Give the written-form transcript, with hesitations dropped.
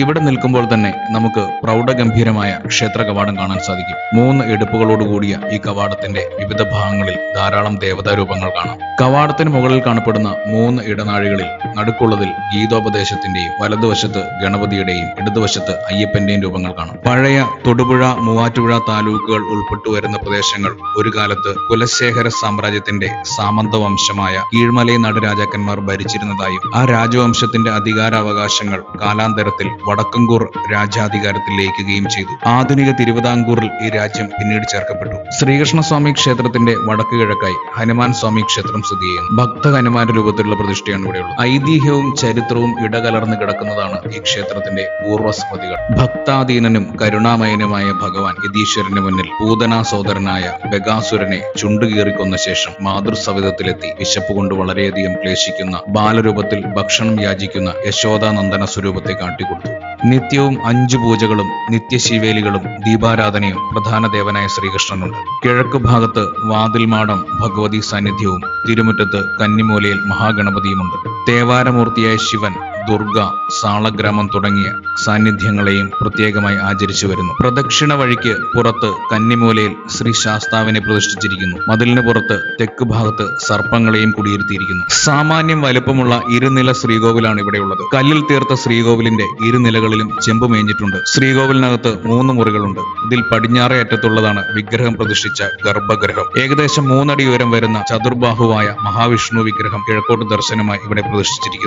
ഇവിടെ നിൽക്കുമ്പോൾ തന്നെ നമുക്ക് പ്രൗഢഗംഭീരമായ ക്ഷേത്ര കവാടം കാണാൻ സാധിക്കും. 3 എടുപ്പുകളോടുകൂടിയ ഈ കവാടത്തിന്റെ വിവിധ ഭാഗങ്ങളിൽ ധാരാളം ദേവതാരൂപങ്ങൾ കാണാം. കവാടത്തിന് മുകളിൽ കാണപ്പെടുന്ന 3 ഇടനാഴികളിൽ നടുക്കുള്ളതിൽ ഗീതോപദേശത്തിന്റെയും വലതുവശത്ത് ഗണപതിയുടെയും ഇടതുവശത്ത് അയ്യപ്പന്റെയും രൂപങ്ങൾ കാണാം. പഴയ തൊടുപുഴ, മൂവാറ്റുപുഴ താലൂക്കുകൾ ഉൾപ്പെട്ടു വരുന്ന പ്രദേശങ്ങൾ ഒരു കാലത്ത് കുലശേഖര സാമ്രാജ്യത്തിന്റെ സാമന്ത വംശമായ കീഴ്മലൈ നാടുരാജാക്കന്മാർ ഭരിച്ചിരുന്നതായും ആ രാജവംശത്തിന്റെ അധികാരാവകാശങ്ങൾ കാലാന്തരത്തിൽ വടക്കങ്കൂർ രാജ്യാധികാരത്തിൽ ലയിക്കുകയും ചെയ്തു. ആധുനിക തിരുവിതാംകൂറിൽ ഈ രാജ്യം പിന്നീട് ചേർക്കപ്പെട്ടു. ശ്രീകൃഷ്ണസ്വാമി ക്ഷേത്രത്തിന്റെ വടക്ക് കിഴക്കായി ഹനുമാൻ സ്വാമി ക്ഷേത്രം സ്ഥിതി ചെയ്യുന്നു. ഭക്ത ഹനുമാന്റെ രൂപത്തിലുള്ള പ്രതിഷ്ഠയാണ് ഇവിടെയുള്ളത്. ഐതിഹ്യവും ചരിത്രവും ഇടകലർന്ന് കിടക്കുന്നതാണ് ഈ ക്ഷേത്രത്തിന്റെ പൂർവ്വസ്മൃതികൾ. ഭക്താധീനനും കരുണാമയനുമായ ഭഗവാൻ യതീശ്വരന് മുന്നിൽ പൂതനാ സോദരനായ ബകാസുരനെ ചുണ്ടുകീറിക്കൊന്ന ശേഷം മാതൃസവിധത്തിലെത്തി വിശപ്പ് കൊണ്ട് വളരെയധികം ക്ലേശിക്കുന്ന ബാലരൂപത്തിൽ ഭക്ഷണം യാചിക്കുന്ന യശോദാനന്ദന സ്വരൂപത്തെ കാട്ടിക്കൊടുത്തു. നിത്യവും 5 പൂജകളും നിത്യശീവേലികളും ദീപാരാധനയും പ്രധാന ദേവനായ ശ്രീകൃഷ്ണനുണ്ട്. കിഴക്ക് ഭാഗത്ത് വാതിൽമാടം ഭഗവതി സാന്നിധ്യവും തിരുമുറ്റത്ത് കന്നിമൂലയിൽ മഹാഗണപതിയുമുണ്ട്. തേവാരമൂർത്തിയായ ശിവൻ, ദുർഗ, സാളഗ്രാമം തുടങ്ങിയ സാന്നിധ്യങ്ങളെയും പ്രത്യേകമായി ആചരിച്ചു വരുന്നു. പ്രദക്ഷിണ വഴിക്ക് പുറത്ത് കന്നിമൂലയിൽ ശ്രീ ശാസ്താവിനെ പ്രതിഷ്ഠിച്ചിരിക്കുന്നു. മതിലിന് പുറത്ത് തെക്ക് ഭാഗത്ത് സർപ്പങ്ങളെയും കുടിയിരുത്തിയിരിക്കുന്നു. സാമാന്യം വലുപ്പമുള്ള ഇരുനില ശ്രീകോവിലാണ് ഇവിടെയുള്ളത്. കല്ലിൽ തീർത്ത ശ്രീകോവിലിന്റെ ഇരുനിലകളിലും ചെമ്പ് മേഞ്ഞിട്ടുണ്ട്. ശ്രീകോവിലിനകത്ത് 3 മുറികളുണ്ട്. ഇതിൽ പടിഞ്ഞാറേ അറ്റത്തുള്ളതാണ് വിഗ്രഹം പ്രതിഷ്ഠിച്ച ഗർഭഗൃഹം. ഏകദേശം 3 അടി ഉയരം വരുന്ന ചതുർബാഹുവായ മഹാവിഷ്ണു വിഗ്രഹം കിഴക്കോട്ട് ദർശനമായി ഇവിടെ പ്രതിഷ്ഠിച്ചിരിക്കുന്നു.